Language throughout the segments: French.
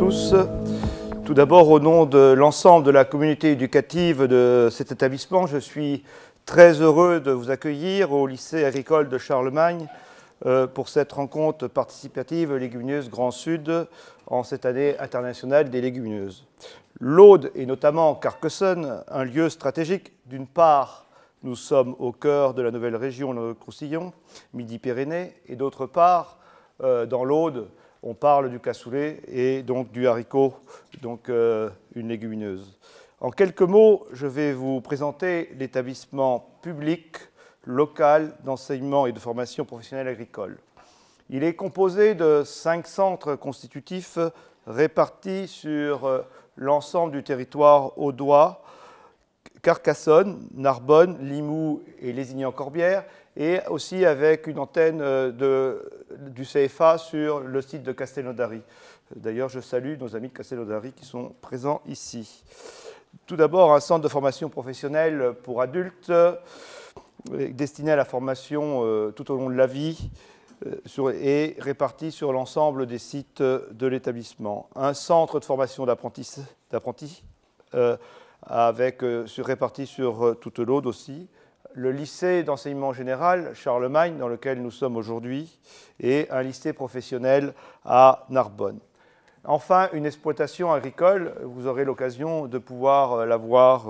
tous. Tout d'abord, au nom de l'ensemble de la communauté éducative de cet établissement, je suis très heureux de vous accueillir au lycée agricole de Charlemagne pour cette rencontre participative Légumineuses Grand Sud en cette année internationale des légumineuses. L'Aude et notamment Carcassonne, un lieu stratégique. D'une part, nous sommes au cœur de la nouvelle région Le Roussillon, Midi-Pyrénées, et d'autre part, dans l'Aude, on parle du cassoulet et donc du haricot, donc une légumineuse. En quelques mots, je vais vous présenter l'établissement public local d'enseignement et de formation professionnelle agricole. Il est composé de 5 centres constitutifs répartis sur l'ensemble du territoire audois, Carcassonne, Narbonne, Limoux et Lézignan-Corbière, et aussi avec une antenne du CFA sur le site de Castelnaudary. D'ailleurs, je salue nos amis de Castelnaudary qui sont présents ici. Tout d'abord, un centre de formation professionnelle pour adultes destiné à la formation tout au long de la vie et réparti sur l'ensemble des sites de l'établissement. Un centre de formation d'apprentis réparti sur toute l'Aude aussi. Le lycée d'enseignement général Charlemagne, dans lequel nous sommes aujourd'hui, et un lycée professionnel à Narbonne. Enfin, une exploitation agricole, vous aurez l'occasion de pouvoir la voir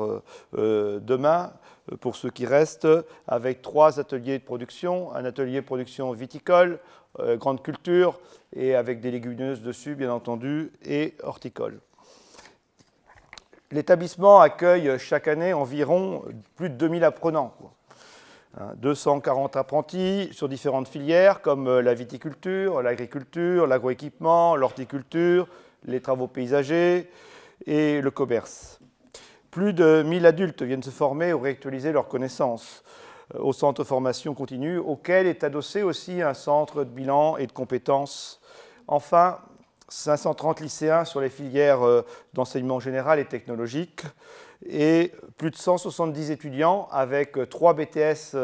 demain, pour ceux qui restent, avec 3 ateliers de production, un atelier de production viticole, grande culture, et avec des légumineuses dessus, bien entendu, et horticole. L'établissement accueille chaque année environ plus de 2000 apprenants. 240 apprentis sur différentes filières comme la viticulture, l'agriculture, l'agroéquipement, l'horticulture, les travaux paysagers et le commerce. Plus de 1000 adultes viennent se former ou réactualiser leurs connaissances au centre de formation continue, auquel est adossé aussi un centre de bilan et de compétences. Enfin, 530 lycéens sur les filières d'enseignement général et technologique et plus de 170 étudiants avec 3 BTS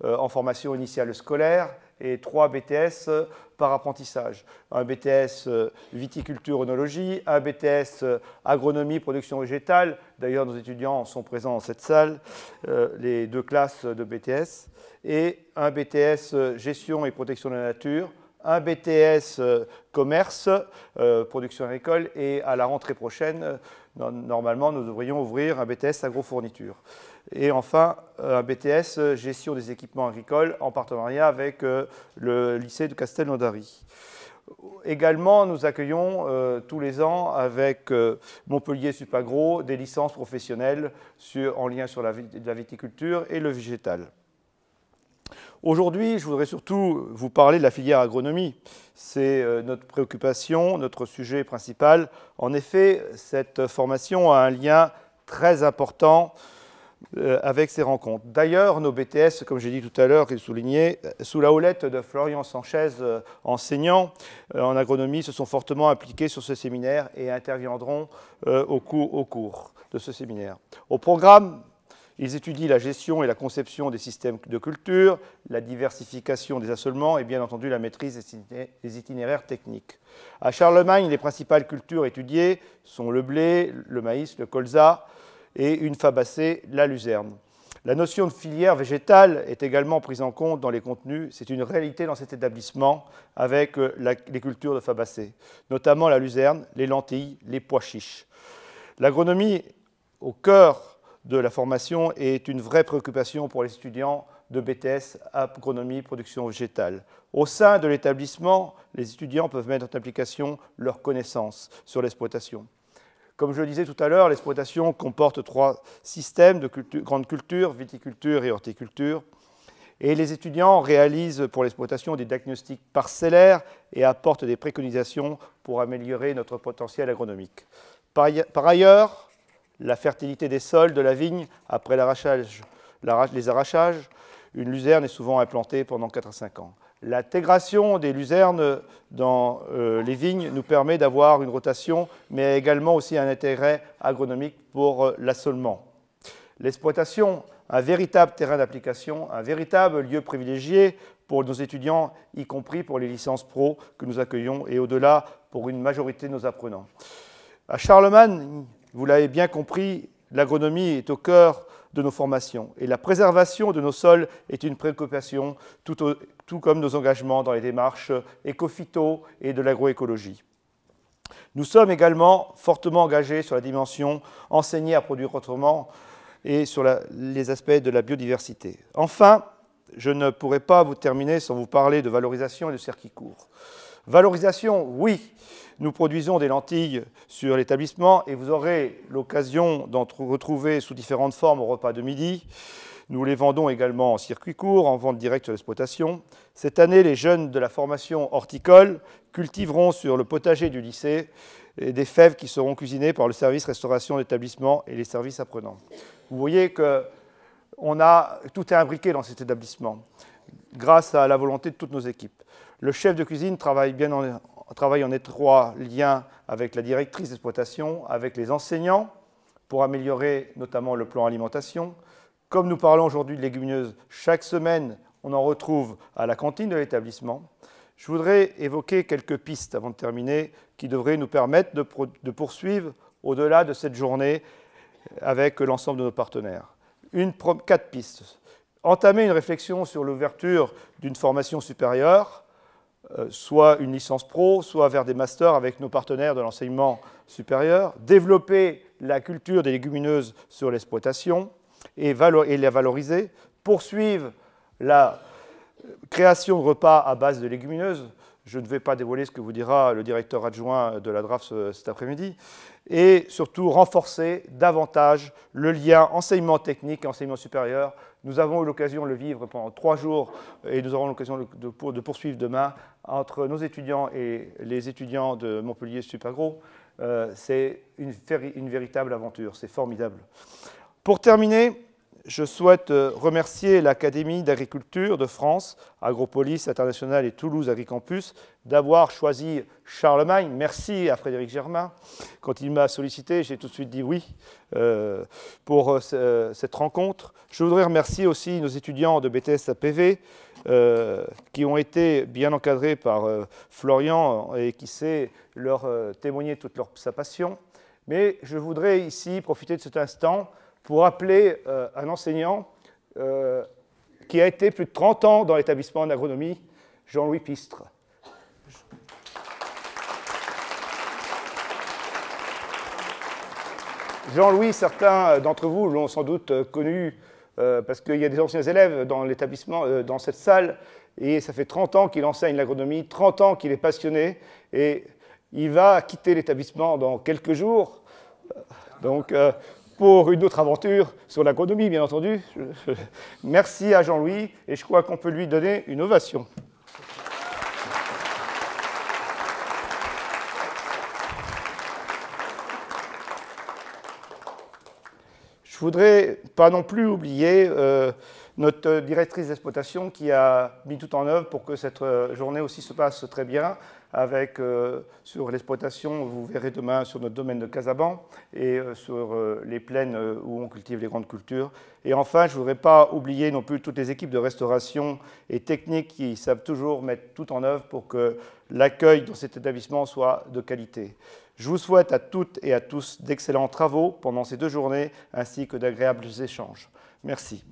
en formation initiale scolaire et 3 BTS par apprentissage. Un BTS viticulture-œnologie, un BTS agronomie, production végétale. D'ailleurs, nos étudiants sont présents dans cette salle, les 2 classes de BTS, et un BTS gestion et protection de la nature, un BTS commerce, production agricole, et à la rentrée prochaine, normalement, nous devrions ouvrir un BTS agrofourniture. Et enfin, un BTS gestion des équipements agricoles en partenariat avec le lycée de Castelnaudary. Également, nous accueillons tous les ans avec Montpellier Supagro des licences professionnelles en lien sur la viticulture et le végétal. Aujourd'hui, je voudrais surtout vous parler de la filière agronomie. C'est notre préoccupation, notre sujet principal. En effet, cette formation a un lien très important avec ces rencontres. D'ailleurs, nos BTS, comme j'ai dit tout à l'heure et souligné, sous la houlette de Florian Sanchez, enseignant en agronomie, se sont fortement impliqués sur ce séminaire et interviendront au cours de ce séminaire. Au programme, ils étudient la gestion et la conception des systèmes de culture, la diversification des assolements et bien entendu la maîtrise des itinéraires techniques. À Charlemagne, les principales cultures étudiées sont le blé, le maïs, le colza et une fabacée, la luzerne. La notion de filière végétale est également prise en compte dans les contenus. C'est une réalité dans cet établissement avec les cultures de fabacée, notamment la luzerne, les lentilles, les pois chiches. L'agronomie au cœur de la formation est une vraie préoccupation pour les étudiants de BTS agronomie production végétale. Au sein de l'établissement, les étudiants peuvent mettre en application leurs connaissances sur l'exploitation. Comme je le disais tout à l'heure, l'exploitation comporte 3 systèmes de grande culture, viticulture et horticulture. Et les étudiants réalisent pour l'exploitation des diagnostics parcellaires et apportent des préconisations pour améliorer notre potentiel agronomique. Par ailleurs, la fertilité des sols de la vigne après les arrachages, une luzerne est souvent implantée pendant 4 à 5 ans. L'intégration des luzernes dans les vignes nous permet d'avoir une rotation, mais également aussi un intérêt agronomique pour l'assolement. L'exploitation, un véritable terrain d'application, un véritable lieu privilégié pour nos étudiants, y compris pour les licences pro que nous accueillons, et au-delà pour une majorité de nos apprenants. À Charlemagne, vous l'avez bien compris, l'agronomie est au cœur de nos formations. Et la préservation de nos sols est une préoccupation, tout comme nos engagements dans les démarches éco-phyto et de l'agroécologie. Nous sommes également fortement engagés sur la dimension enseigner à produire autrement et sur les aspects de la biodiversité. Enfin, je ne pourrais pas vous terminer sans vous parler de valorisation et de circuit court. Valorisation, oui, nous produisons des lentilles sur l'établissement et vous aurez l'occasion d'en retrouver sous différentes formes au repas de midi. Nous les vendons également en circuit court, en vente directe sur l'exploitation. Cette année, les jeunes de la formation horticole cultiveront sur le potager du lycée des fèves qui seront cuisinées par le service restauration d'établissement et les services apprenants. Vous voyez que tout est imbriqué dans cet établissement, grâce à la volonté de toutes nos équipes. Le chef de cuisine travaille en étroit lien avec la directrice d'exploitation, avec les enseignants, pour améliorer notamment le plan alimentation. Comme nous parlons aujourd'hui de légumineuses, chaque semaine, on en retrouve à la cantine de l'établissement. Je voudrais évoquer quelques pistes avant de terminer qui devraient nous permettre de poursuivre au-delà de cette journée avec l'ensemble de nos partenaires. 4 pistes. Entamer une réflexion sur l'ouverture d'une formation supérieure, soit une licence pro, soit vers des masters avec nos partenaires de l'enseignement supérieur. Développer la culture des légumineuses sur l'exploitation et la valoriser. Poursuivre la création de repas à base de légumineuses. Je ne vais pas dévoiler ce que vous dira le directeur adjoint de la DRAF cet après-midi. Et surtout, renforcer davantage le lien enseignement technique et enseignement supérieur. Nous avons eu l'occasion de le vivre pendant 3 jours et nous aurons l'occasion de poursuivre demain entre nos étudiants et les étudiants de Montpellier Supagro. C'est une véritable aventure, c'est formidable. Pour terminer, je souhaite remercier l'Académie d'agriculture de France, Agropolis International et Toulouse Agricampus d'avoir choisi Charlemagne. Merci à Frédéric Germain. Quand il m'a sollicité, j'ai tout de suite dit oui pour cette rencontre. Je voudrais remercier aussi nos étudiants de BTS APV qui ont été bien encadrés par Florian et qui sait leur témoigner toute sa passion. Mais je voudrais ici profiter de cet instant pour appeler un enseignant qui a été plus de 30 ans dans l'établissement d'agronomie, Jean-Louis Pistre. Jean-Louis, certains d'entre vous l'ont sans doute connu parce qu'il y a des anciens élèves dans l'établissement, dans cette salle, et ça fait 30 ans qu'il enseigne l'agronomie, 30 ans qu'il est passionné, et il va quitter l'établissement dans quelques jours. Donc, pour une autre aventure sur l'agronomie, bien entendu. Merci à Jean-Louis, et je crois qu'on peut lui donner une ovation. Je ne voudrais pas non plus oublier notre directrice d'exploitation qui a mis tout en œuvre pour que cette journée aussi se passe très bien. Avec, sur l'exploitation, vous verrez demain sur notre domaine de Casaban et sur les plaines où on cultive les grandes cultures. Et enfin, je ne voudrais pas oublier non plus toutes les équipes de restauration et techniques qui savent toujours mettre tout en œuvre pour que l'accueil dans cet établissement soit de qualité. Je vous souhaite à toutes et à tous d'excellents travaux pendant ces 2 journées ainsi que d'agréables échanges. Merci.